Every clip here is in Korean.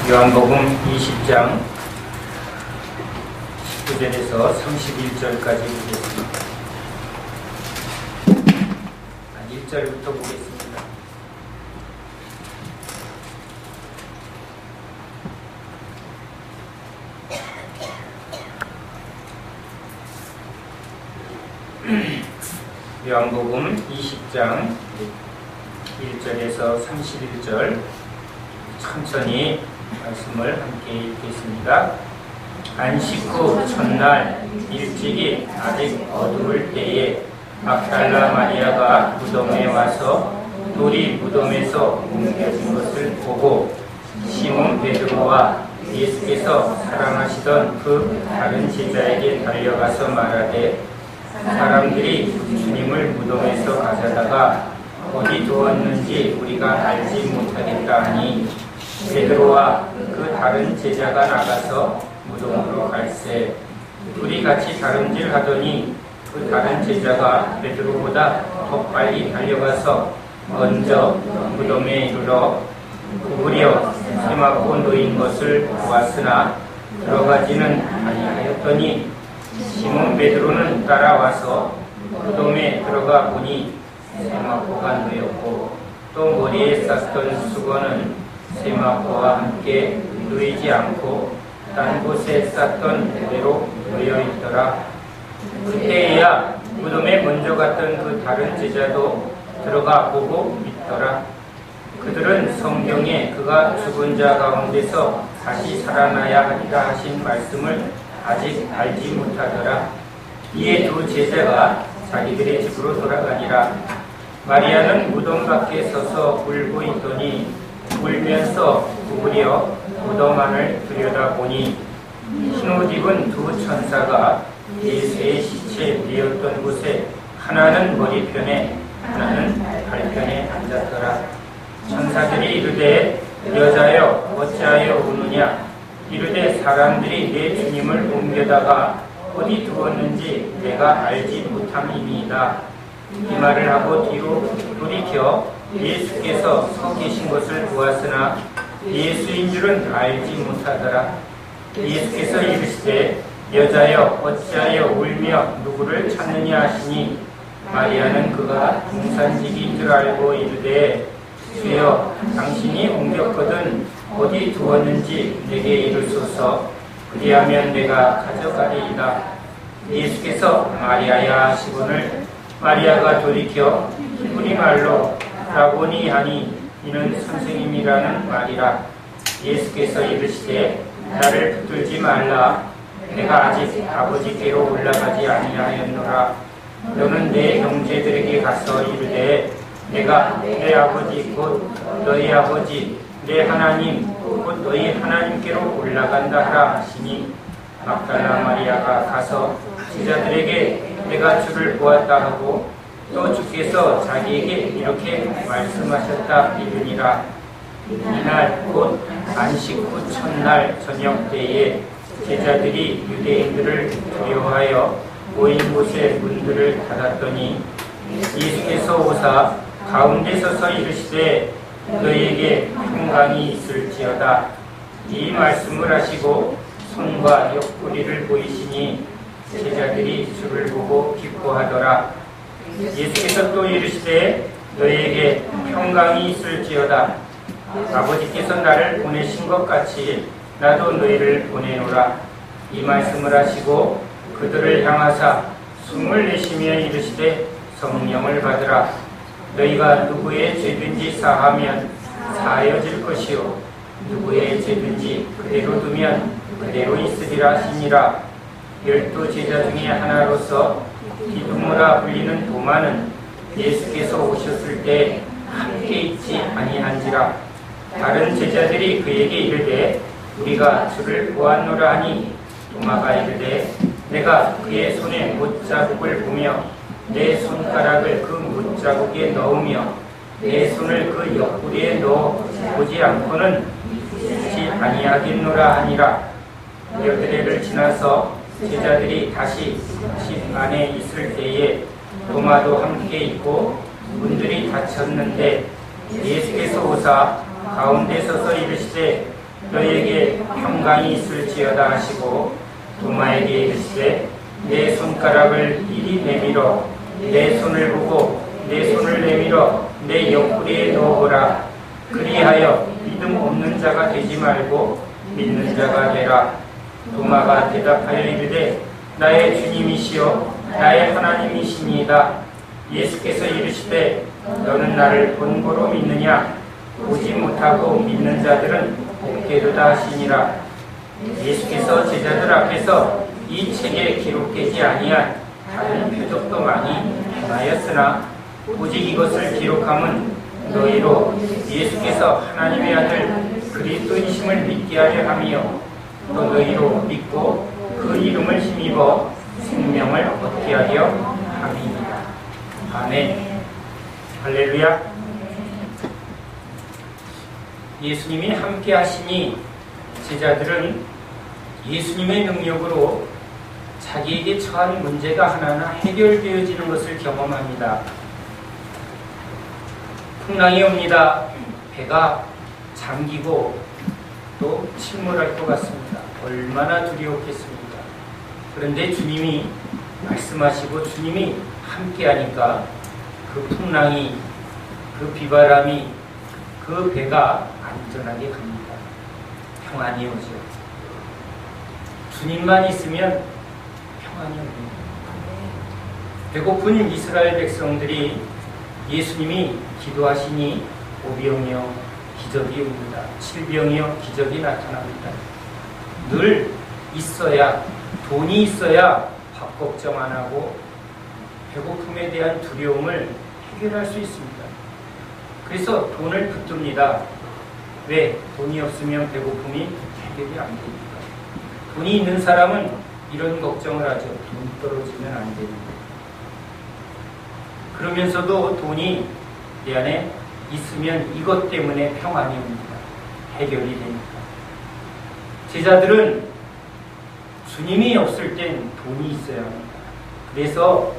요한복음 20장 19절에서 31절까지 보겠습니다. 1절부터 보겠습니다. 요한복음 20장 1절에서 31절 천천히 말씀을 함께 읽겠습니다. 안식 후 첫날 일찍이 아직 어두울 때에 막달라 마리아가 무덤에 와서 돌이 무덤에서 옮겨진 것을 보고 시몬 베드로와 예수께서 사랑하시던 그 다른 제자에게 달려가서 말하되 사람들이 주님을 무덤에서 가져다가 어디 두었는지 우리가 알지 못하겠다 하니 베드로와 그 다른 제자가 나가서 무덤으로 갈새 둘이 같이 다름질 하더니 그 다른 제자가 베드로보다 더 빨리 달려가서 먼저 무덤에 이르러 구부려 세마포 놓인 것을 보았으나 들어가지는 아니하였더니 시몬 베드로는 따라와서 무덤에 들어가 보니 세마포가 놓였고 또 머리에 쌌던 수건은 세마포와 함께 놓이지 않고 딴 곳에 쌌던 대로 놓여 있더라. 그때야 무덤에 먼저 갔던 그 다른 제자도 들어가 보고 믿더라. 그들은 성경에 그가 죽은 자 가운데서 다시 살아나야 하리라 하신 말씀을 아직 알지 못하더라. 이에 두 제자가 자기들의 집으로 돌아가니라. 마리아는 무덤 밖에 서서 울고 있더니 울면서 구부려 무덤 안을 들여다보니 흰옷 입은 두 천사가 예수의 시체 위였던 곳에 하나는 머리편에 하나는 발편에 앉았더라. 천사들이 이르되 여자여 어찌하여 우느냐 이르되 사람들이 내 주님을 옮겨다가 어디 두었는지 내가 알지 못함이니이다. 이 말을 하고 뒤로 돌이켜 예수께서 서 계신 것을 보았으나 예수인 줄은 알지 못하더라. 예수께서 이르시되 여자여 어찌하여 울며 누구를 찾느냐 하시니 마리아는 그가 동산직인 줄 알고 이르되 주여 당신이 옮겼거든 어디 두었는지 내게 이르소서 그리하면 내가 가져가리이다. 예수께서 마리아야 하시거늘 마리아가 돌이켜 히브리 말로 라보니 하니 이는 선생님이라는 말이라. 예수께서 이르시되 나를 붙들지 말라. 내가 아직 아버지께로 올라가지 아니하였노라. 너는 내 형제들에게 가서 이르되 내가 내 아버지 곧 너희 아버지 내 하나님 곧 너희 하나님께로 올라간다 하라 하시니 막달라 마리아가 가서 제자들에게 내가 주를 보았다 하고 또 주께서 자기에게 이렇게 말씀하셨다 이르니라. 이날 곧 안식 후 첫날 저녁 때에 제자들이 유대인들을 두려워하여 모인 곳의 문들을 닫았더니 예수께서 오사 가운데 서서 이르시되 너희에게 평강이 있을지어다. 이 말씀을 하시고 손과 옆구리를 보이시니 제자들이 주를 보고 기뻐하더라. 예수께서 또 이르시되 너희에게 평강이 있을지어다. 아버지께서 나를 보내신 것 같이 나도 너희를 보내노라. 이 말씀을 하시고 그들을 향하사 숨을 내쉬며 이르시되 성령을 받으라. 너희가 누구의 죄든지 사하면 사하여질 것이요 누구의 죄든지 그대로 두면 그대로 있으리라 하시니라. 12 제자 중에 하나로서 디두모라 불리는 도마는 예수께서 오셨을 때 함께 있지 아니한지라. 다른 제자들이 그에게 이르되 우리가 주를 보았노라 하니 도마가 이르되 내가 그의 손에 못자국을 보며 내 손가락을 그 못자국에 넣으며 내 손을 그 옆구리에 넣어 보지 않고는 믿지 아니하겠노라 하니라. 여드레를 지나서 제자들이 다시 집 안에 있을 때에 도마도 함께 있고 문들이 닫혔는데 예수께서 오사 가운데 서서 이르시되 너희에게 평강이 있을지어다 하시고 도마에게 이르시되 내 손가락을 이리 내밀어 내 손을 보고 내 손을 내밀어 내 옆구리에 넣어보라. 그리하여 믿음 없는 자가 되지 말고 믿는 자가 되라. 도마가 대답하여 이르되 나의 주님이시여 나의 하나님이시니이다. 예수께서 이르시되 너는 나를 본고로 믿느냐? 보지 못하고 믿는 자들은 복되도다 하시니라. 예수께서 제자들 앞에서 이 책에 기록되지 아니한 다른 표적도 많이 행하였으나 오직 이것을 기록함은 너희로 예수께서 하나님의 아들 그리스도이심을 믿게 하려 함이요 또 너희로 믿고 그 이름을 힘입어 생명을 얻게 하려 함이니라. 아멘. 할렐루야. 예수님이 함께 하시니 제자들은 예수님의 능력으로 자기에게 처한 문제가 하나하나 해결되어지는 것을 경험합니다. 풍랑이 옵니다. 배가 잠기고 또 침몰할 것 같습니다. 얼마나 두려웠겠습니까? 그런데 주님이 말씀하시고 주님이 함께하니까 그 풍랑이, 그 비바람이, 그 배가 안전하게 갑니다. 평안이 오죠. 주님만 있으면 평안이 옵니다. 배고픈 이스라엘 백성들이 예수님이 기도하시니 오병이어 기적이 옵니다. 칠병이어 기적이 나타납니다. 늘 있어야, 돈이 있어야 밥 걱정 안 하고 배고픔에 대한 두려움을 해결할 수 있습니다. 그래서 돈을 붙듭니다. 왜? 돈이 없으면 배고픔이 해결이 안 됩니다. 돈이 있는 사람은 이런 걱정을 하죠. 돈 떨어지면 안 됩니다. 그러면서도 돈이 내 안에 있으면 이것 때문에 평안이 옵니다. 해결이 됩니다. 제자들은 주님이 없을 땐 돈이 있어야 합니다. 그래서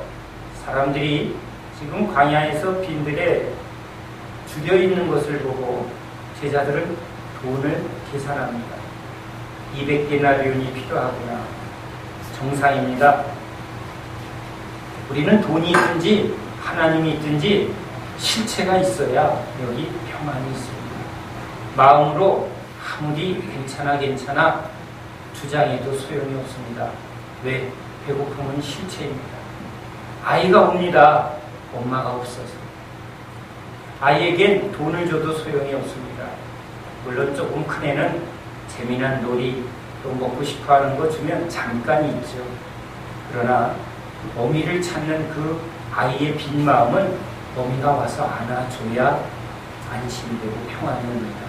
사람들이 지금 광야에서 빈들에 죽여 있는 것을 보고 제자들은 돈을 계산합니다. 200데나리온이 필요하구나. 정상입니다. 우리는 돈이 있든지 하나님이 있든지 실체가 있어야 여기 평안이 있습니다. 마음으로 아무리 괜찮아 주장해도 소용이 없습니다. 왜? 배고픔은 실체입니다. 아이가 옵니다. 엄마가 없어서. 아이에겐 돈을 줘도 소용이 없습니다. 물론 조금 큰 애는 재미난 놀이, 또 먹고 싶어하는 거 주면 잠깐 있죠. 그러나 어미를 찾는 그 아이의 빈 마음은 어미가 와서 안아줘야 안심이 되고 평안이 옵니다.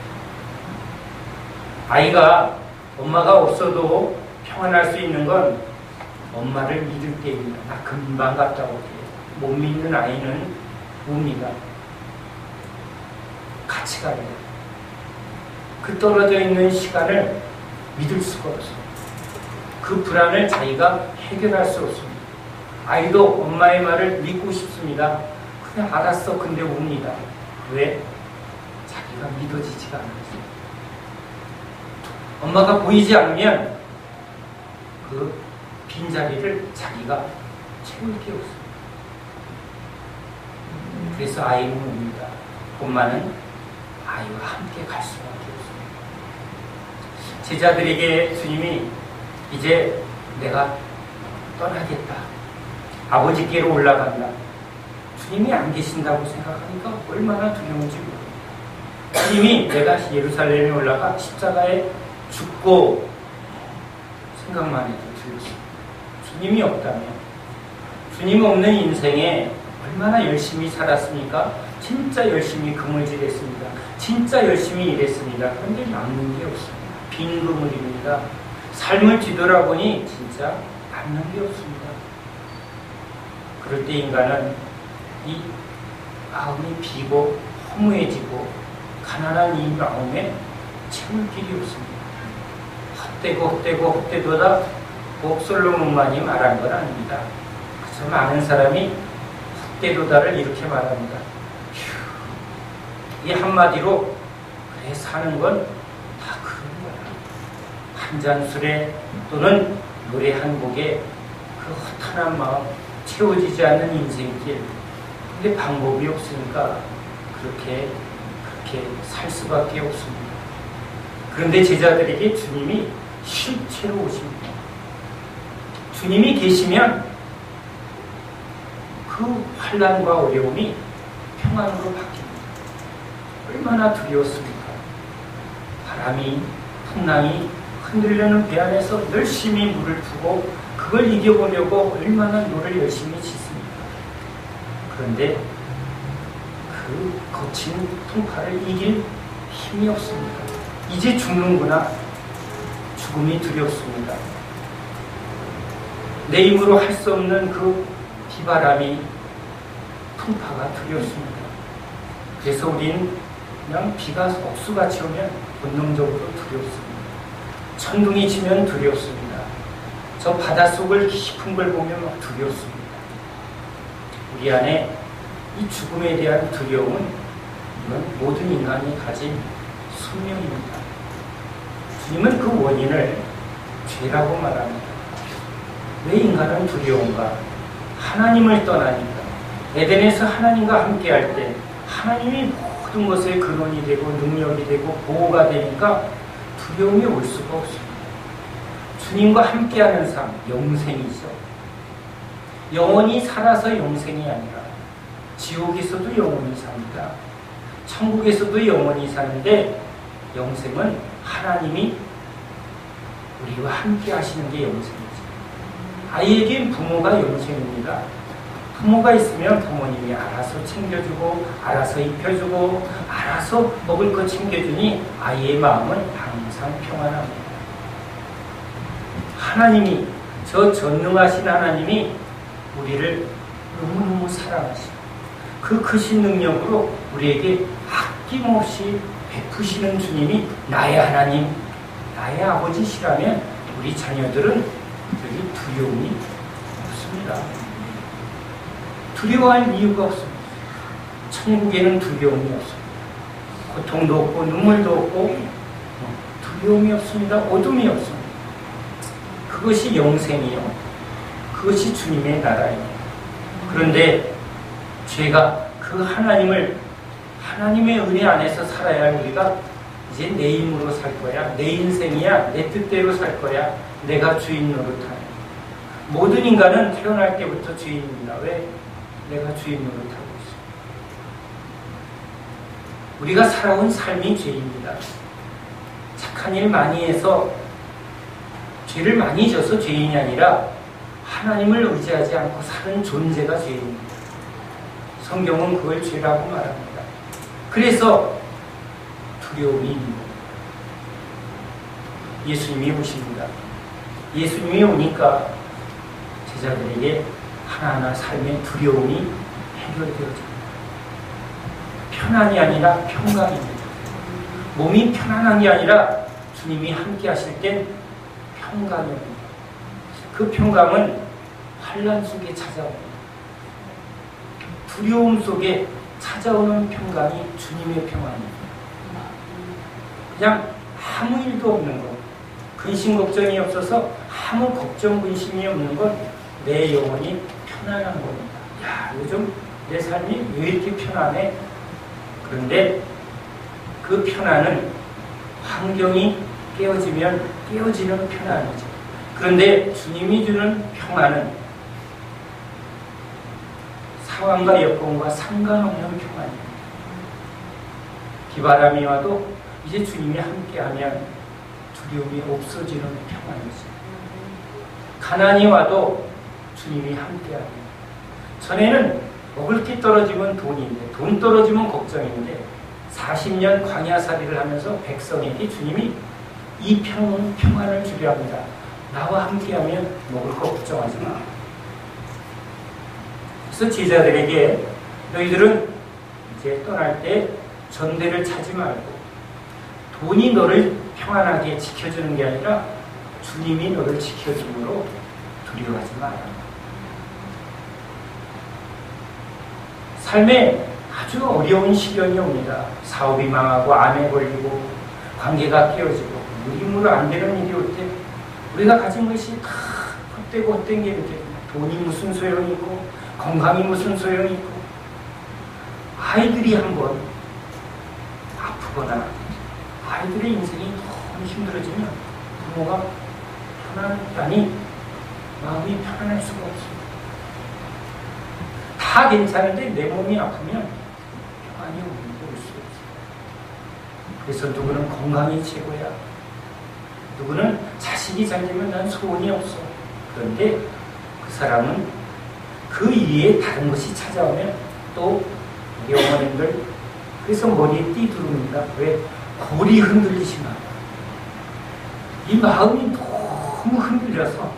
아이가 엄마가 없어도 평안할 수 있는 건 엄마를 믿을 때입니다. 나 금방 갔다 올게. 못 믿는 아이는 웁니다. 같이 가야 돼요. 그 떨어져 있는 시간을 믿을 수가 없어요. 그 불안을 자기가 해결할 수 없습니다. 아이도 엄마의 말을 믿고 싶습니다. 그냥 알았어. 근데 웁니다. 왜? 자기가 믿어지지가 않아요. 엄마가 보이지 않으면 그 빈자리를 자기가 채울 게 없습니다. 그래서 아이는 웁니다. 엄마는 아이와 함께 갈 수밖에 없습니다. 제자들에게 주님이 이제 내가 떠나겠다. 아버지께로 올라간다. 주님이 안 계신다고 생각하니까 얼마나 두려운지 모릅니다. 주님이 내가 예루살렘에 올라가 십자가에 죽고 생각만 해도 들었습니다. 주님이 없다면, 주님 없는 인생에 얼마나 열심히 살았습니까? 진짜 열심히 그물질했습니다. 진짜 열심히 일했습니다. 그런데 남는 게 없습니다. 빈 그물입니다. 삶을 뒤돌아보니 진짜 남는 게 없습니다. 그럴 때 인간은 이 마음이 비고 허무해지고 가난한 이 마음에 채울 길이 없습니다. 헛되도다 솔로몬만이 말한 건 아닙니다. 그저 많은 사람이 헛되도다를 이렇게 말합니다. 이 한마디로 그래 사는 건 다 그런 한 잔 술에 또는 노래 한 곡에 그 허탄한 마음, 채워지지 않는 인생길. 근데 방법이 없으니까 그렇게 살 수밖에 없습니다. 그런데 제자들에게 주님이 실체로 오십니다. 주님이 계시면 그 환난과 어려움이 평안으로 바뀝니다. 얼마나 두려웠습니까? 바람이, 풍랑이 흔들려는 배 안에서 열심히 물을 푸고 그걸 이겨보려고 얼마나 노를 열심히 짓습니까? 그런데 그 거친 풍파를 이길 힘이 없습니다. 이제 죽는구나. 죽음이 두렵습니다. 내 힘으로 할 수 없는 그 비바람이, 풍파가 두렵습니다. 그래서 우린 그냥 비가 억수같이 오면 본능적으로 두렵습니다. 천둥이 치면 두렵습니다. 저 바닷속을 깊은 걸 보면 막 두렵습니다. 우리 안에 이 죽음에 대한 두려움은 이건 모든 인간이 가진 숙명입니다. 주님은 그 원인을 죄라고 말합니다. 왜 인간은 두려운가? 하나님을 떠나니까. 에덴에서 하나님과 함께할 때 하나님이 모든 것의 근원이 되고 능력이 되고 보호가 되니까 두려움이 올 수가 없습니다. 주님과 함께하는 삶, 영생이죠. 영원히 살아서 영생이 아니라 지옥에서도 영원히 삽니다. 천국에서도 영원히 사는데 영생은 하나님이 우리와 함께 하시는 게 영생이죠. 아이에겐 부모가 영생입니다. 부모가 있으면 부모님이 알아서 챙겨주고 알아서 입혀주고 알아서 먹을 거 챙겨주니 아이의 마음은 항상 평안합니다. 하나님이, 저 전능하신 하나님이 우리를 너무너무 사랑하시고 그 크신 능력으로 우리에게 아낌없이 베푸시는 주님이 나의 하나님, 나의 아버지시라면 우리 자녀들은 여기 두려움이 없습니다. 두려워할 이유가 없습니다. 천국에는 두려움이 없습니다. 고통도 없고 눈물도 없고 두려움이 없습니다. 어둠이 없습니다. 그것이 영생이요. 그것이 주님의 나라예요. 그런데 죄가 그 하나님의 은혜 안에서 살아야 할 우리가 이제 내 힘으로 살 거야. 내 인생이야. 내 뜻대로 살 거야. 내가 주인 노릇하네. 모든 인간은 태어날 때부터 주인입니다. 왜? 내가 주인 노릇하고 있어. 우리가 살아온 삶이 죄입니다. 착한 일 많이 해서 죄를 많이 져서 죄인이 아니라 하나님을 의지하지 않고 사는 존재가 죄입니다. 성경은 그걸 죄라고 말합니다. 그래서 두려움이 있는 겁니다. 예수님이 오십니다. 예수님이 오니까 제자들에게 하나하나 삶의 두려움이 해결되어집니다. 편안이 아니라 평강입니다. 몸이 편안한 게 아니라 주님이 함께 하실 땐 평강입니다. 그 평강은 환난 속에 찾아옵니다. 두려움 속에 찾아오는 평강이 주님의 평안입니다. 그냥 아무 일도 없는 것, 근심 걱정이 없어서 아무 걱정 근심이 없는 건 내 영혼이 편안한 겁니다. 야, 요즘 내 삶이 왜 이렇게 편안해? 그런데 그 편안은 환경이 깨어지면 깨어지는 편안이죠. 그런데 주님이 주는 평안은 상황과 여건과 상관없는 평안입니다. 비바람이 와도 이제 주님이 함께하면 두려움이 없어지는 평안이죠. 가난이 와도 주님이 함께합니다. 전에는 먹을 게 떨어지면 돈인데, 돈 떨어지면 걱정인데 40년 광야살이를 하면서 백성에게 주님이 이 평안을 주려 합니다. 나와 함께하면 먹을 거 걱정하지 마. 그래서 제자들에게 너희들은 이제 떠날 때 전대를 차지 말고 돈이 너를 평안하게 지켜주는 게 아니라 주님이 너를 지켜주므로 두려워하지 마라. 삶에 아주 어려운 시련이 옵니다. 사업이 망하고 암에 걸리고 관계가 깨어지고 우리무로 안 되는 일이 올 때 우리가 가진 것이 다 헛되고 헛된 게 이렇게 돈이 무슨 소용이 있고 건강이 무슨 소용이 있고 아이들이 한번 아프거나 아이들의 인생이 너무 힘들어지면 부모가 편안하니 마음이 편안할 수가 없습니다. 다 괜찮은데 내 몸이 아프면 평안이 올 수 없어요. 그래서 누구는 건강이 최고야. 누구는 자식이 잘 되면 난 소원이 없어. 그런데 그 사람은 그 이외에 다른 것이 찾아오면 또 우리 어머님들 그래서 머리에 띠 두릅니다. 왜? 골이 흔들리시나. 이 마음이 너무 흔들려서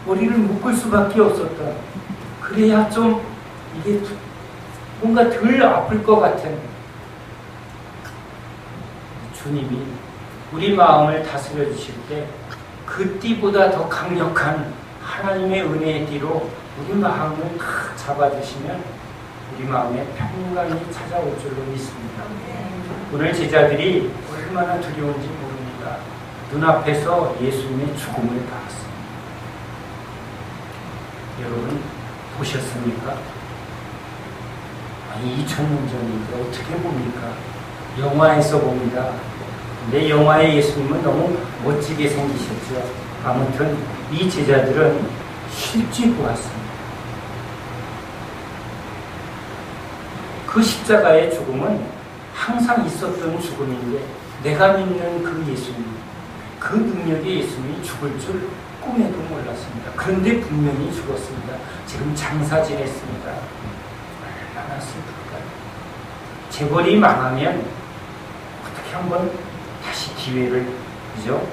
머리를 묶을 수밖에 없었다. 그래야 좀 이게 뭔가 덜 아플 것 같은 주님이 우리 마음을 다스려 주실 때 그 띠보다 더 강력한 하나님의 은혜의 띠로 우리 마음을 탁 잡아주시면 우리 마음에 평강이 찾아올 줄로 믿습니다. 오늘 제자들이 얼마나 두려운지 모릅니다. 눈앞에서 예수님의 죽음을 봤습니다. 여러분 보셨습니까? 2000년 전인데 어떻게 봅니까? 영화에서 봅니다. 근데 영화의 예수님은 너무 멋지게 생기셨죠. 아무튼 이 제자들은 실제 보았습니다. 그 십자가의 죽음은 항상 있었던 죽음인데 내가 믿는 그 예수님, 그 능력의 예수님이 죽을 줄 꿈에도 몰랐습니다. 그런데 분명히 죽었습니다. 지금 장사 지냈습니다. 얼마나 슬플까요? 재벌이 망하면 어떻게 한번 다시 기회를, 그죠?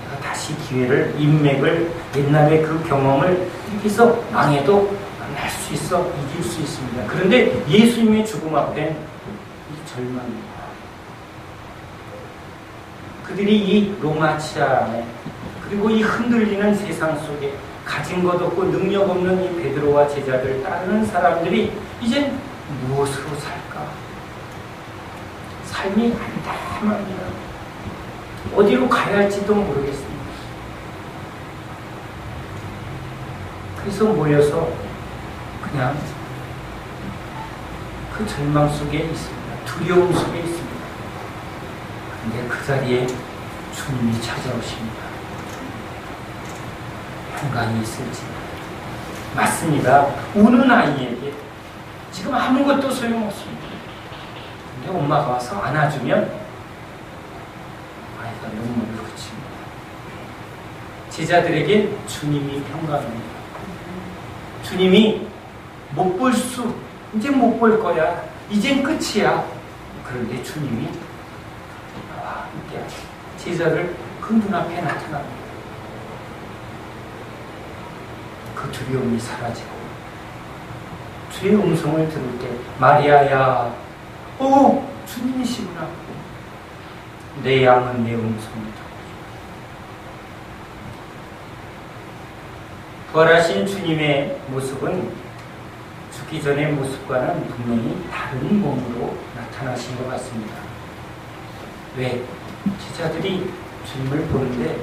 내가 다시 기회를, 인맥을, 옛날의 그 경험을 이렇게 해서 망해도 날 수 있어, 이길 수 있습니다. 그런데 예수님의 죽음 앞엔 이 절망입니다. 그들이 이 로마 치하 안에 그리고 이 흔들리는 세상 속에 가진 것 없고 능력 없는 이 베드로와 제자들 따르는 사람들이 이젠 무엇으로 살까? 삶이 안담합니다. 어디로 가야 할지도 모르겠습니다. 그래서 모여서 그냥 그 절망 속에 있습니다. 두려움 속에 있습니다. 그런데 그 자리에 주님이 찾아오십니다. 평강이 있을지. 맞습니다. 우는 아이에게 지금 아무것도 소용없습니다. 근데 엄마가 와서 안아주면 아이가 눈물을 그칩니다. 제자들에게 주님이 평강입니다. 주님이 못 볼 수, 이제 못 볼 거야. 이젠 끝이야. 그런데 주님이 나와 함께 제자를 그 눈앞에 나타납니다. 그 두려움이 사라지고 주의 음성을 들을 때 마리아야, 오, 주님이시구나. 내 양은 내 음성을 듣고. 부활하신 주님의 모습은 죽기 전의 모습과는 분명히 다른 몸으로 나타나신 것 같습니다. 왜? 제자들이 주님을 보는데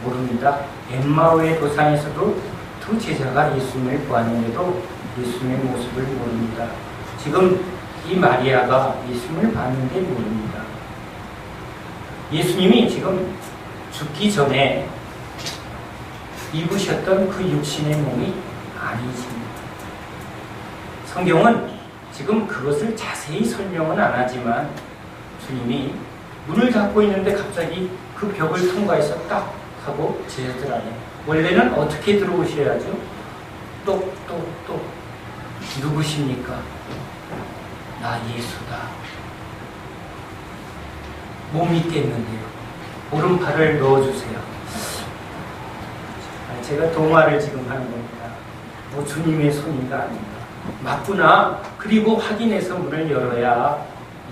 모릅니다. 엠마오의 도상에서도 두 제자가 예수님을 보았는데도 예수님의 모습을 모릅니다. 지금 이 마리아가 예수님을 봤는데 모릅니다. 예수님이 지금 죽기 전에 입으셨던 그 육신의 몸이 아니십니다. 성경은 지금 그것을 자세히 설명은 안 하지만 주님이 문을 닫고 있는데 갑자기 그 벽을 통과해서 딱 하고 제자들 안에, 원래는 어떻게 들어오셔야죠? 똑똑똑. 누구십니까? 나 예수다. 못 믿겠는데요. 오른팔을 넣어주세요. 제가 동화를 지금 하는 겁니다. 뭐 주님의 손이가 아닙니다. 맞구나. 그리고 확인해서 문을 열어야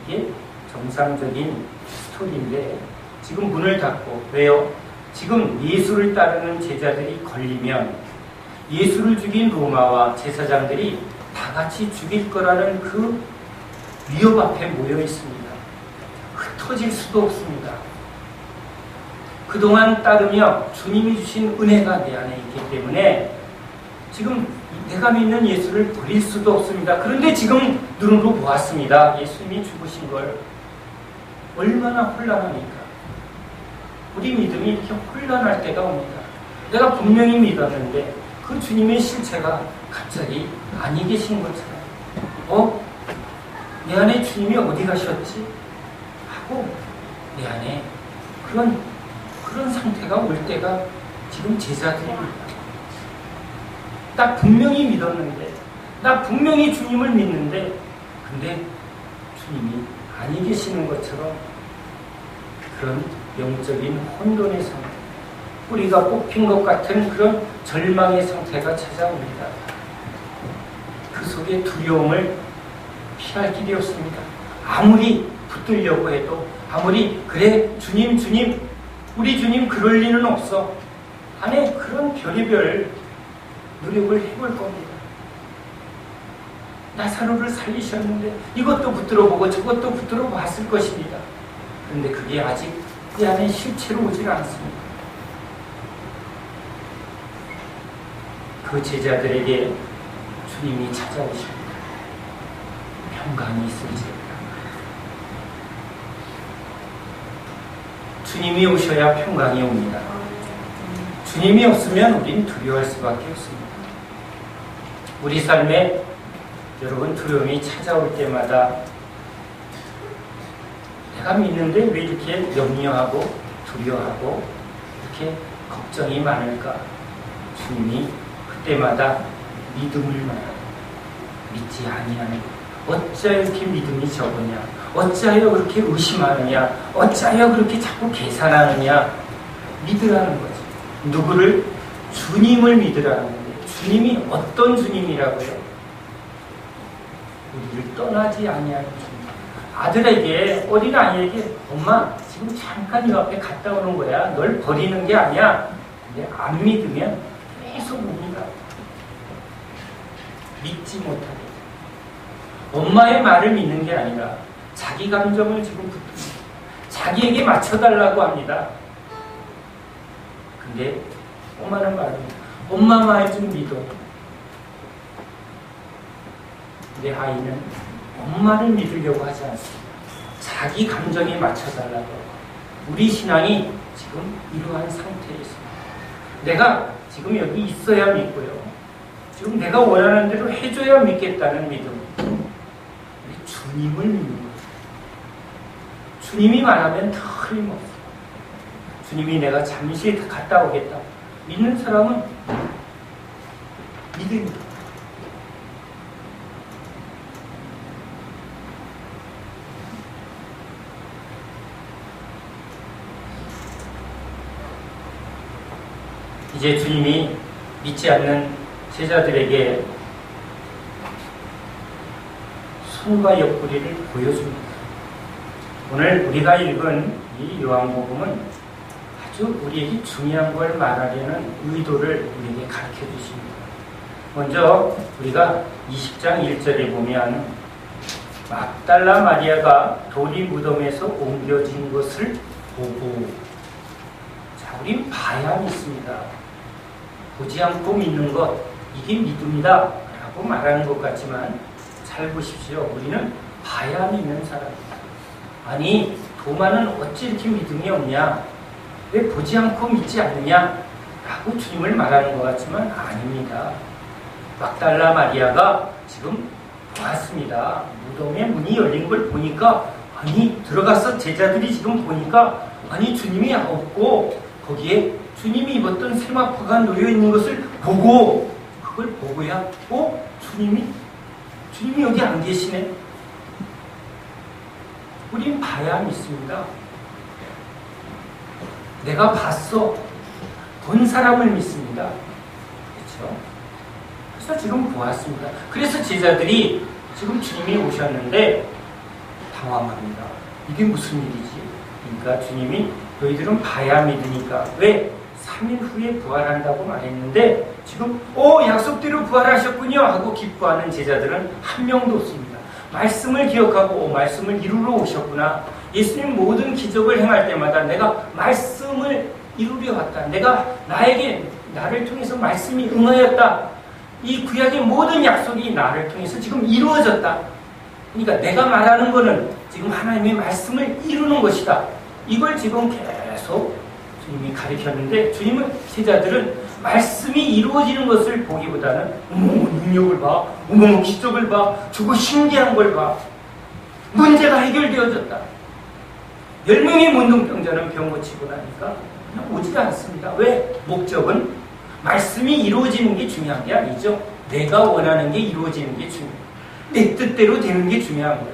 이게 정상적인 스토리인데 지금 문을 닫고, 왜요? 지금 예수를 따르는 제자들이 걸리면 예수를 죽인 로마와 제사장들이 다 같이 죽일 거라는 그 위협 앞에 모여 있습니다. 흩어질 수도 없습니다. 그동안 따르며 주님이 주신 은혜가 내 안에 있기 때문에 지금 내가 믿는 예수를 버릴 수도 없습니다. 그런데 지금 눈으로 보았습니다. 예수님이 죽으신 걸. 얼마나 혼란합니까? 우리 믿음이 이렇게 혼란할 때가 옵니다. 내가 분명히 믿었는데 그 주님의 실체가 갑자기 아니 계신 것처럼 내 안에 주님이 어디 가셨지? 하고 내 안에 그런 상태가 올 때가 지금 제자들입니다. 나 분명히 믿었는데, 나 분명히 주님을 믿는데, 근데 주님이 아니 계시는 것처럼 그런 영적인 혼돈의 상태, 뿌리가 뽑힌 것 같은 그런 절망의 상태가 찾아옵니다. 그 속에 두려움을 피할 길이 없습니다. 아무리 붙들려고 해도, 아무리 그래 주님 우리 주님 그럴 리는 없어 안에 그런 별의별 노력을 해볼 겁니다. 나사로를 살리셨는데 이것도 붙들어 보고 저것도 붙들어 봤을 것입니다. 그런데 그게 아직 그 안에 실체로 오질 않습니다. 그 제자들에게 주님이 찾아오십니다. 평강이 있을지어다. 주님이 오셔야 평강이 옵니다. 주님이 없으면 우린 두려워할 수밖에 없습니다. 우리 삶에 여러분 두려움이 찾아올 때마다 내가 믿는데 왜 이렇게 염려하고 두려워하고 이렇게 걱정이 많을까? 주님이 그때마다 믿음을 말하고 믿지 아니하는 어찌하여 이렇게 믿음이 적으냐? 어찌하여 그렇게 의심하느냐? 어찌하여 그렇게 자꾸 계산하느냐? 믿으라는 거죠. 누구를? 주님을 믿으라는 건데 주님이 어떤 주님이라고요? 우리를 떠나지 아니하는 주님. 아들에게, 어린아이에게 엄마 지금 잠깐 이 앞에 갔다 오는 거야. 널 버리는 게 아니야. 근데 안 믿으면 계속 옵니다. 믿지 못하게. 엄마의 말을 믿는 게 아니라 자기 감정을 지금 붙듭니다. 자기에게 맞춰달라고 합니다. 근데 엄마는 말합니다. 엄마 말 좀 믿어. 내 아이는 엄마를 믿으려고 하지 않습니다. 자기 감정에 맞춰달라고 하고 우리 신앙이 지금 이러한 상태에 있습니다. 내가 지금 여기 있어야 믿고요. 지금 내가 원하는 대로 해줘야 믿겠다는 믿음. 우리 주님을 믿는 거죠. 주님이 말하면 틀림없어요. 주님이 내가 잠시 갔다 오겠다. 믿는 사람은 믿습니다. 이제 주님이 믿지 않는 제자들에게 손과 옆구리를 보여줍니다. 오늘 우리가 읽은 이 요한복음은 아주 우리에게 중요한 걸 말하려는 의도를 우리에게 가르쳐 주십니다. 먼저 우리가 20장 1절에 보면 막달라 마리아가 돌이 무덤에서 옮겨진 것을 보고, 자, 우린 봐야 믿습니다. 보지 않고 믿는 것, 이게 믿음이다 라고 말하는 것 같지만 잘 보십시오. 우리는 봐야 믿는 사람입니다. 아니, 도마는 어찌 이렇게 믿음이 없냐? 왜 보지 않고 믿지 않느냐? 라고 주님을 말하는 것 같지만 아닙니다. 막달라 마리아가 지금 보았습니다. 무덤에 문이 열린 걸 보니까, 아니, 들어가서 제자들이 지금 보니까, 아니, 주님이 없고 거기에 주님이 입었던 세마포가 놓여 있는 것을 보고, 그걸 보고야 주님이 여기 안 계시네. 우린 봐야 믿습니다. 내가 봤어. 본 사람을 믿습니다. 그렇죠? 그래서 지금 보았습니다. 그래서 제자들이 지금 주님이 오셨는데 당황합니다. 이게 무슨 일이지? 그러니까 주님이 너희들은 봐야 믿으니까. 왜? 3일 후에 부활한다고 말했는데 지금 약속대로 부활하셨군요 하고 기뻐하는 제자들은 한 명도 없습니다. 말씀을 기억하고 말씀을 이루러 오셨구나. 예수님 모든 기적을 행할 때마다 내가 말씀을 이루려 왔다. 나를 통해서 말씀이 응하였다. 이 구약의 모든 약속이 나를 통해서 지금 이루어졌다. 그러니까 내가 말하는 거는 지금 하나님의 말씀을 이루는 것이다. 이걸 지금 계속 주님이 가르쳤는데, 주님은 제자들은 말씀이 이루어지는 것을 보기보다는 어머 능력을 봐, 어머 기적을 봐, 저거 신기한 걸 봐. 문제가 해결되어졌다. 10명의 문둥병자는 병 고치고 나니까 그냥 오지 않습니다. 왜? 목적은 말씀이 이루어지는 게 중요한 게 아니죠. 내가 원하는 게 이루어지는 게 중요해요. 내 뜻대로 되는 게 중요한 거예요.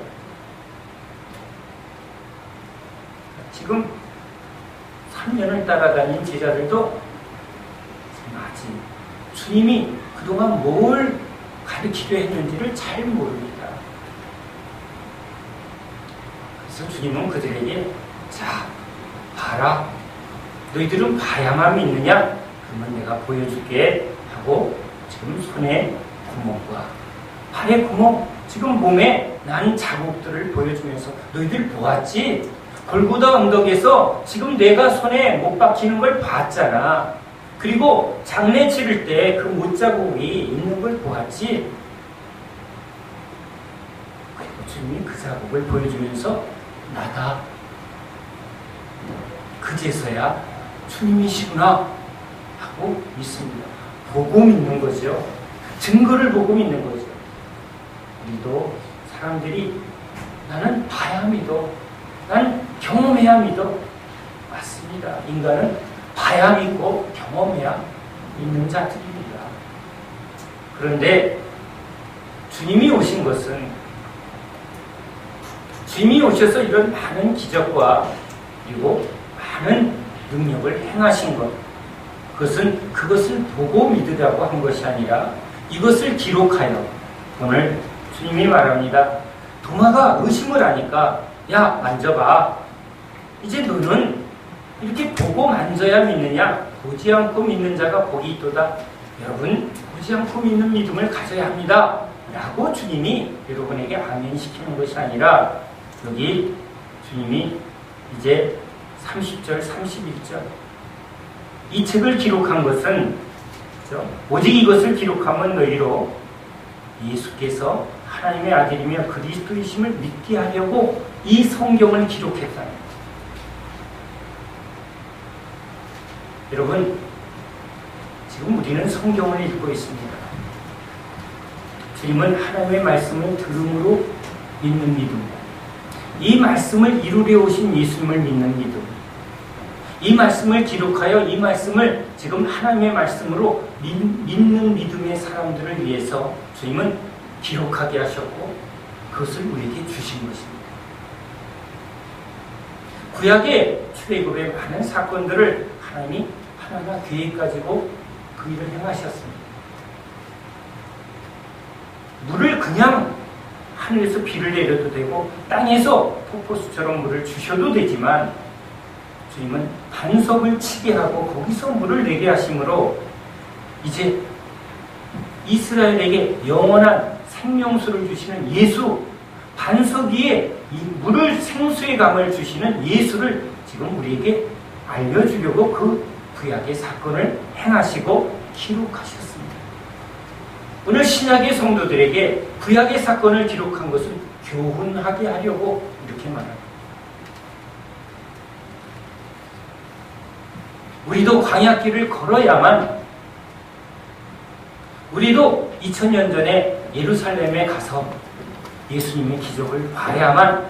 지금 3년을 따라다닌 제자들도 아직 주님이 그동안 뭘 가르치려 했는지를 잘 모릅니다. 그래서 주님은 그들에게 자, 봐라. 너희들은 봐야만 믿느냐? 그러면 내가 보여줄게 하고 지금 손에 구멍과 팔에 구멍, 지금 몸에 난 자국들을 보여주면서 너희들 보았지? 골고다 언덕에서 지금 내가 손에 못 박히는 걸 봤잖아. 그리고 장례 치를 때 그 못자국이 있는 걸 보았지? 그리고 주님이 그 자국을 보여주면서 나다. 그제서야 주님이시구나 하고 믿습니다. 보고 믿는 거죠. 증거를 보고 믿는 거죠. 우리도 사람들이 나는 봐야 믿어, 난 경험해야 믿어. 맞습니다. 인간은 봐야 믿고 경험해야 믿는 자들입니다. 그런데 주님이 오신 것은, 주님이 오셔서 이런 많은 기적과 그리고 많은 능력을 행하신 것, 그것을 보고 믿으라고 한 것이 아니라 이것을 기록하여, 오늘 주님이 말합니다. 도마가 의심을 하니까 야 만져봐. 이제 너는 이렇게 보고 만져야 믿느냐? 보지 않고 믿는 자가 복이 있도다. 여러분 보지 않고 믿는 믿음을 가져야 합니다 라고 주님이 여러분에게 아멘 시키는 것이 아니라, 여기 주님이 이제 30절 31절 이 책을 기록한 것은, 그렇죠? 오직 이것을 기록하면 너희로 예수께서 하나님의 아들이며 그리스도이심을 믿게 하려고 이 성경을 기록했다. 여러분 지금 우리는 성경을 읽고 있습니다. 주님은 하나님의 말씀을 들음으로 믿는 믿음, 이 말씀을 이루려 오신 예수님을 믿는 믿음, 이 말씀을 기록하여 이 말씀을 지금 하나님의 말씀으로 믿는 믿음의 사람들을 위해서 주님은 기록하게 하셨고 그것을 우리에게 주신 것입니다. 구약의 출애굽의 많은 사건들을 하나님이 하나하나 계획 가지고 그 일을 행하셨습니다. 물을 그냥 하늘에서 비를 내려도 되고 땅에서 폭포수처럼 물을 주셔도 되지만, 주님은 반석을 치게 하고 거기서 물을 내게 하심으로 이제 이스라엘에게 영원한 생명수를 주시는 예수, 반석 위에 이 물을 생수의 강을 주시는 예수를 지금 우리에게 알려주려고 그 구약의 사건을 행하시고 기록하셨습니다. 오늘 신약의 성도들에게 구약의 사건을 기록한 것은 교훈하게 하려고 이렇게 말합니다. 우리도 광야길을 걸어야만, 우리도 2000년 전에 예루살렘에 가서 예수님의 기적을 봐야만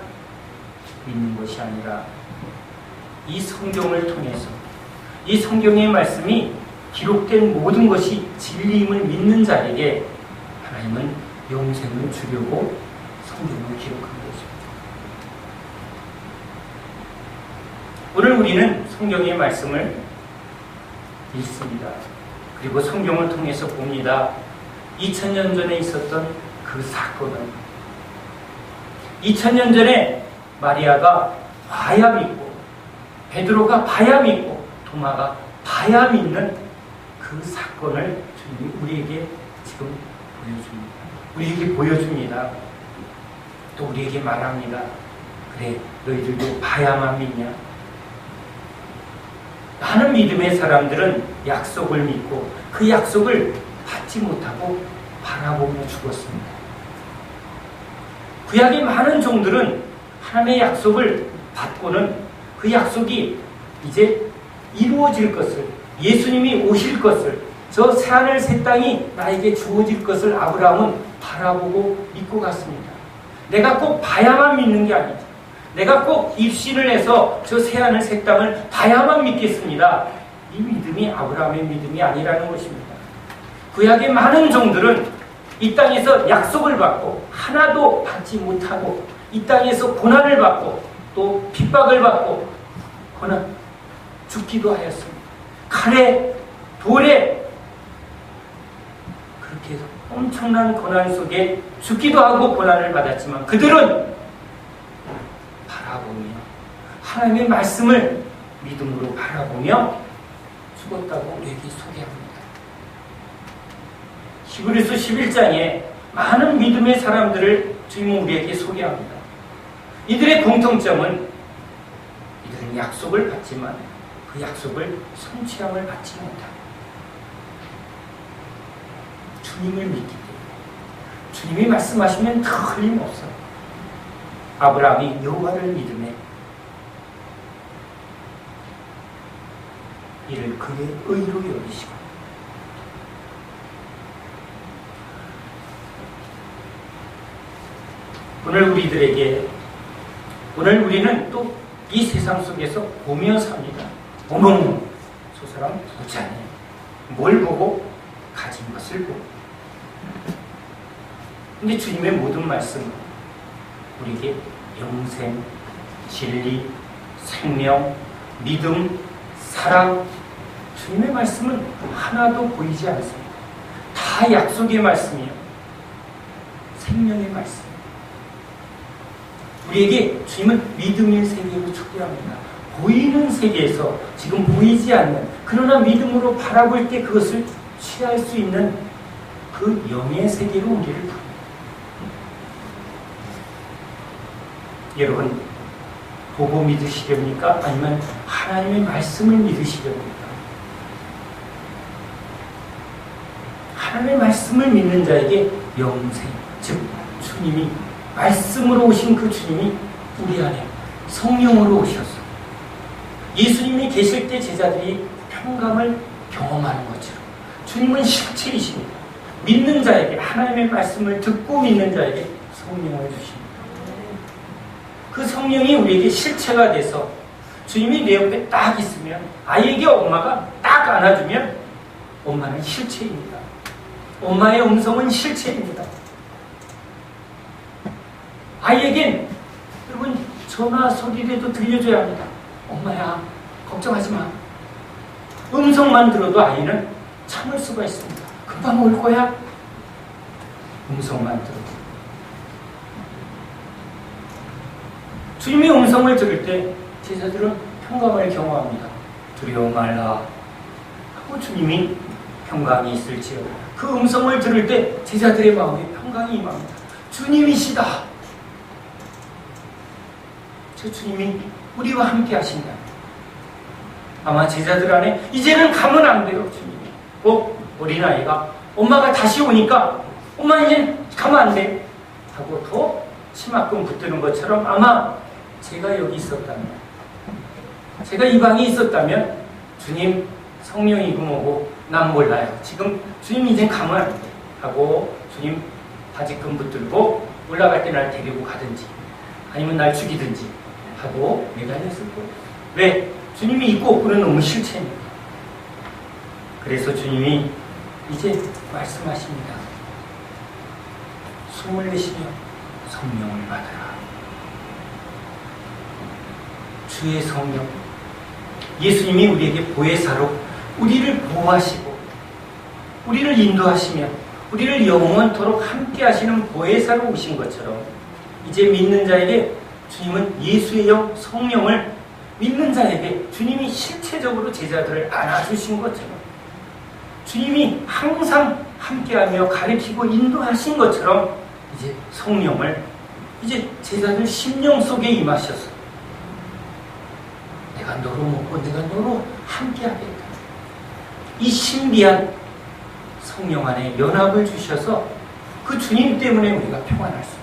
믿는 것이 아니라, 이 성경을 통해서 이 성경의 말씀이 기록된 모든 것이 진리임을 믿는 자에게 하나님은 영생을 주려고 성경을 기록한 것입니다. 오늘 우리는 성경의 말씀을 읽습니다. 그리고 성경을 통해서 봅니다. 2000년 전에 있었던 그 사건은, 2000년 전에 마리아가 봐야 믿고, 베드로가 봐야 믿고, 도마가 봐야 믿는 그 사건을 주님이 우리에게 지금 보여줍니다. 우리에게 보여줍니다. 또 우리에게 말합니다. 그래, 너희들도 봐야만 믿냐? 많은 믿음의 사람들은 약속을 믿고 그 약속을 받지 못하고 바라보며 죽었습니다. 구약의 많은 종들은 하나님의 약속을 받고는 그 약속이 이제 이루어질 것을, 예수님이 오실 것을, 저 새하늘 새 땅이 나에게 주어질 것을 아브라함은 바라보고 믿고 갔습니다. 내가 꼭 봐야만 믿는 게 아니죠. 내가 꼭 입신을 해서 저 새하늘 새 땅을 봐야만 믿겠습니다. 이 믿음이 아브라함의 믿음이 아니라는 것입니다. 구약의 많은 종들은 이 땅에서 약속을 받고 하나도 받지 못하고 이 땅에서 고난을 받고 또 핍박을 받고 죽기도 하였습니다. 칼에 돌에 그렇게 해서 엄청난 고난 속에 죽기도 하고 고난을 받았지만 그들은 바라보며 하나님의 말씀을 믿음으로 바라보며 죽었다고 우리에게 소개합니다. 히브리서 11장에 많은 믿음의 사람들을 주님은 우리에게 소개합니다. 이들의 공통점은 이들은 약속을 받지만 그 약속을 성취함을 받지 못하고 주님을 믿기 때문에 주님이 말씀하시면 틀림없어요. 아브라함이 여호와를 믿음에 이를 그의 의로 여기시고 오늘 우리는 또 이 세상 속에서 보며 삽니다. 어머, 저 사람 부자네. 뭘 보고? 가진 것을 보고. 근데 주님의 모든 말씀은 우리에게 영생, 진리, 생명, 믿음, 사랑, 주님의 말씀은 하나도 보이지 않습니다. 다 약속의 말씀이에요. 생명의 말씀. 우리에게 주님은 믿음의 세계로 초대합니다. 보이는 세계에서 지금 보이지 않는, 그러나 믿음으로 바라볼 때 그것을 취할 수 있는 그 영의 세계로 우리를 부릅니다. 여러분, 보고 믿으시렵니까? 아니면 하나님의 말씀을 믿으시렵니까? 하나님의 말씀을 믿는 자에게 영생, 즉 주님이 말씀으로 오신 그 주님이 우리 안에 성령으로 오셨어. 예수님이 계실 때 제자들이 평강을 경험하는 것처럼 주님은 실체이십니다. 믿는 자에게, 하나님의 말씀을 듣고 믿는 자에게 성령을 주십니다. 그 성령이 우리에게 실체가 돼서 주님이 내 옆에 딱 있으면, 아이에게 엄마가 딱 안아주면 엄마는 실체입니다. 엄마의 음성은 실체입니다. 아이에겐 여러분 전화 소리라도 들려줘야 합니다. 엄마야, 걱정하지 마. 음성만 들어도 아이는 참을 수가 있습니다. 금방 올 거야. 음성만 들어도. 주님의 음성을 들을 때 제자들은 평강을 경험합니다. 두려워 말라 하고 주님이 평강이 있을지어다. 그 음성을 들을 때 제자들의 마음에 평강이 임합니다. 주님이시다. 저 주님이 우리와 함께 하신다. 아마 제자들 안에 이제는 가면 안 돼요. 주님이 어린아이가 엄마가 다시 오니까 엄마 이제 가면 안 돼 하고 더 치마끈 붙드는 것처럼 아마 제가 여기 있었다면, 제가 이 방에 있었다면 주님 성령이고 뭐고 난 몰라요. 지금 주님 이제 가면 안 돼 하고 주님 바지끈 붙들고 올라갈 때 날 데리고 가든지 아니면 날 죽이든지 하고 매달렸을 거예요. 왜? 주님이 있고 없고는 너무 실체입니다. 그래서 주님이 이제 말씀하십니다. 숨을 내쉬며 성령을 받아라. 주의 성령, 예수님이 우리에게 보혜사로 우리를 보호하시고 우리를 인도하시며 우리를 영원토록 함께 하시는 보혜사로 오신 것처럼 이제 믿는 자에게 주님은 예수의 영 성령을 믿는 자에게 주님이 실체적으로 제자들을 안아주신 것처럼 주님이 항상 함께하며 가르치고 인도하신 것처럼 이제 성령을 이제 제자들 심령 속에 임하셔서 내가 너로 먹고 내가 너로 함께하겠다. 이 신비한 성령 안에 연합을 주셔서 그 주님 때문에 우리가 평안할 수 있다.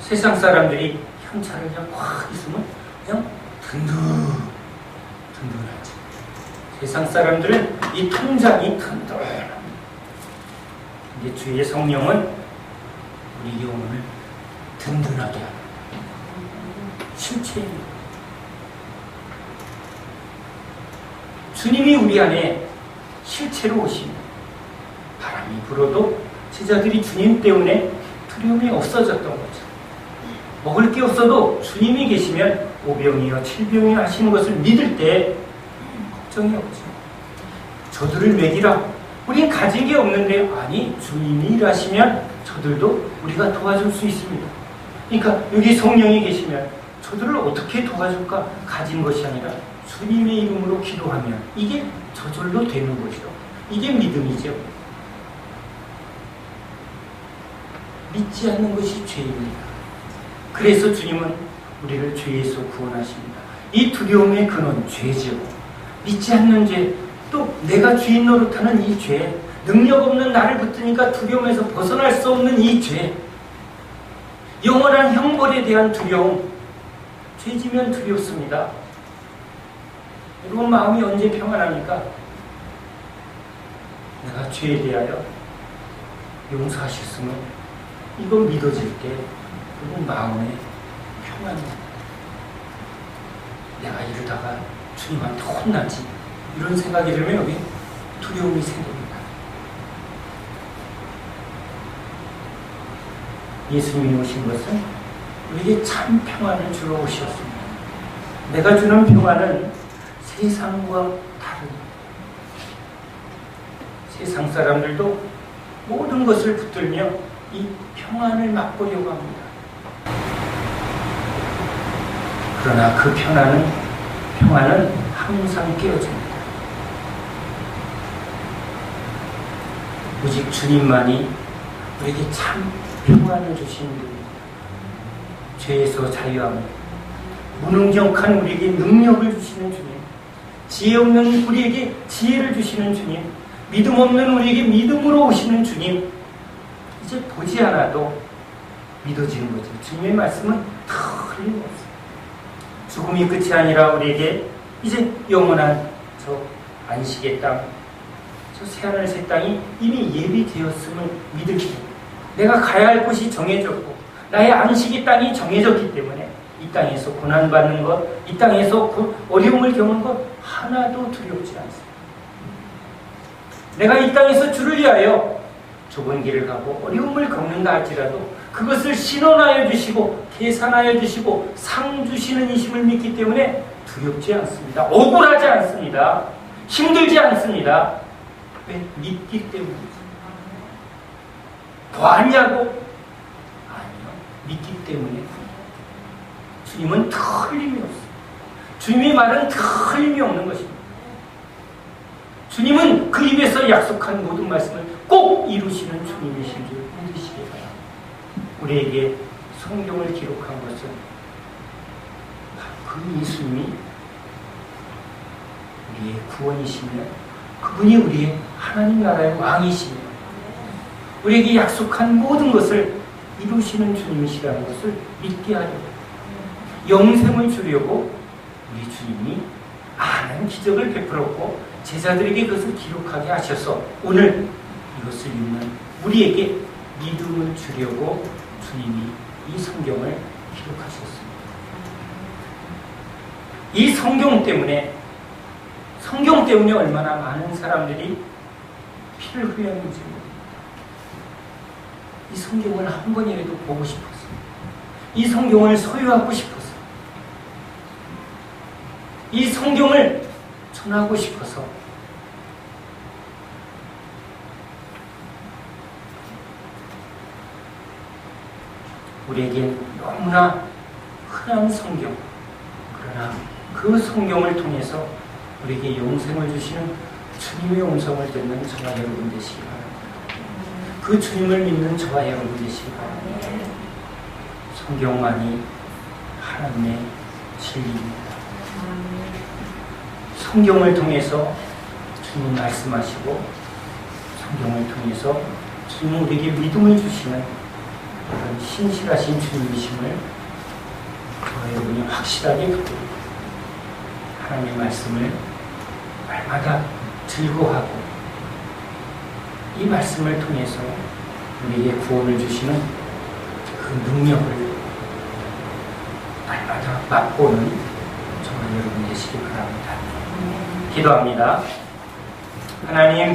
세상 사람들이 현찰을 그냥 꽉 있으면 그냥 든든하지. 세상 사람들은 이 통장이 든든합니다. 근데 주의 성령은 우리 영혼을 든든하게 하는 실체입니다. 주님이 우리 안에 실체로 오시면 바람이 불어도 제자들이 주님 때문에 두려움이 없어졌던 거죠. 먹을 게 없어도 주님이 계시면 오병이어 칠병이어 하시는 것을 믿을 때 걱정이 없죠. 저들을 먹이라. 우린 가진 게 없는데 아니 주님이 일하시면 저들도 우리가 도와줄 수 있습니다. 그러니까 여기 성령이 계시면 저들을 어떻게 도와줄까? 가진 것이 아니라 주님의 이름으로 기도하면 이게 저절로 되는 거죠. 이게 믿음이죠. 믿지 않는 것이 죄입니다. 그래서 주님은 우리를 죄에서 구원하십니다. 이 두려움의 근원, 죄죠. 믿지 않는 죄, 또 내가 주인 노릇하는 이 죄, 능력 없는 나를 붙으니까 두려움에서 벗어날 수 없는 이 죄, 영원한 형벌에 대한 두려움, 죄지면 두렵습니다. 여러분 마음이 언제 평안합니까? 내가 죄에 대하여 용서하셨으면 이거 믿어질 때 여러분 마음에 평안입니다. 내가 이러다가 주님한테 혼나지 이런 생각이 들면 여기 두려움이 생깁니다. 예수님이 오신 것은 우리에게 참 평안을 주러 오셨습니다. 내가 주는 평안은 세상과 다릅니다. 세상 사람들도 모든 것을 붙들며 이 평안을 맛보려고 합니다. 그러나 그 평안은 항상 깨어집니다. 오직 주님만이 우리에게 참 평안을 주시는 분입니다. 죄에서 자유함, 무능력한 우리에게 능력을 주시는 주님, 지혜 없는 우리에게 지혜를 주시는 주님, 믿음 없는 우리에게 믿음으로 오시는 주님, 이제 보지 않아도 믿어지는 거죠. 주님의 말씀은 틀림없어요. 죽음이 끝이 아니라 우리에게 이제 영원한 저 안식의 땅, 저 새하늘 새 땅이 이미 예비되었음을 믿을 때 내가 가야 할 곳이 정해졌고 나의 안식의 땅이 정해졌기 때문에 이 땅에서 고난받는 것, 이 땅에서 어려움을 겪는 것 하나도 두렵지 않습니다. 내가 이 땅에서 주를 위하여 좁은 길을 가고 어려움을 겪는다 할지라도 그것을 신원하여 주시고 계산하여 주시고 상 주시는 이심을 믿기 때문에 두렵지 않습니다. 억울하지 않습니다. 힘들지 않습니다. 왜? 믿기 때문이죠. 뭐하냐고? 아니요. 믿기 때문에. 주님은 틀림이 없어요. 주님의 말은 틀림이 없는 것입니다. 주님은 그 입에서 약속한 모든 말씀을 꼭 이루시는 주님이신 줄 믿으시기 바랍니다. 우리에게 성경을 기록한 것은 그 예수님이 우리의 구원이시며 그분이 우리의 하나님 나라의 왕이시며 우리에게 약속한 모든 것을 이루시는 주님이시라는 것을 믿게 하려고 영생을 주려고 우리 주님이 많은 기적을 베풀었고 제자들에게 그것을 기록하게 하셔서 오늘 이것을 읽는 우리에게 믿음을 주려고 주님이 이 성경을 기록하셨습니다. 이 성경 때문에 얼마나 많은 사람들이 피를 흘렸는지 모릅니다. 이 성경을 한 번이라도 보고 싶어서, 이 성경을 소유하고 싶어서, 이 성경을 전하고 싶어서 우리에게 너무나 흔한 성경, 그러나 그 성경을 통해서 우리에게 영생을 주시는 주님의 음성을 듣는 저와 여러분 되시기 바랍니다. 그 주님을 믿는 저와 여러분 되시기 바랍니다. 성경만이 진리입니다. 성경을 통해서 주님 말씀하시고 성경을 통해서 주님 우리에게 믿음을 주시는 그런 신실하신 주님이심을 저와 여러분이 확실하게 듣고 하나님의 말씀을 날마다 즐거워하고 이 말씀을 통해서 우리에게 구원을 주시는 그 능력을 날마다 맛보는 저와 여러분 되시기 바랍니다. 기도합니다. 하나님,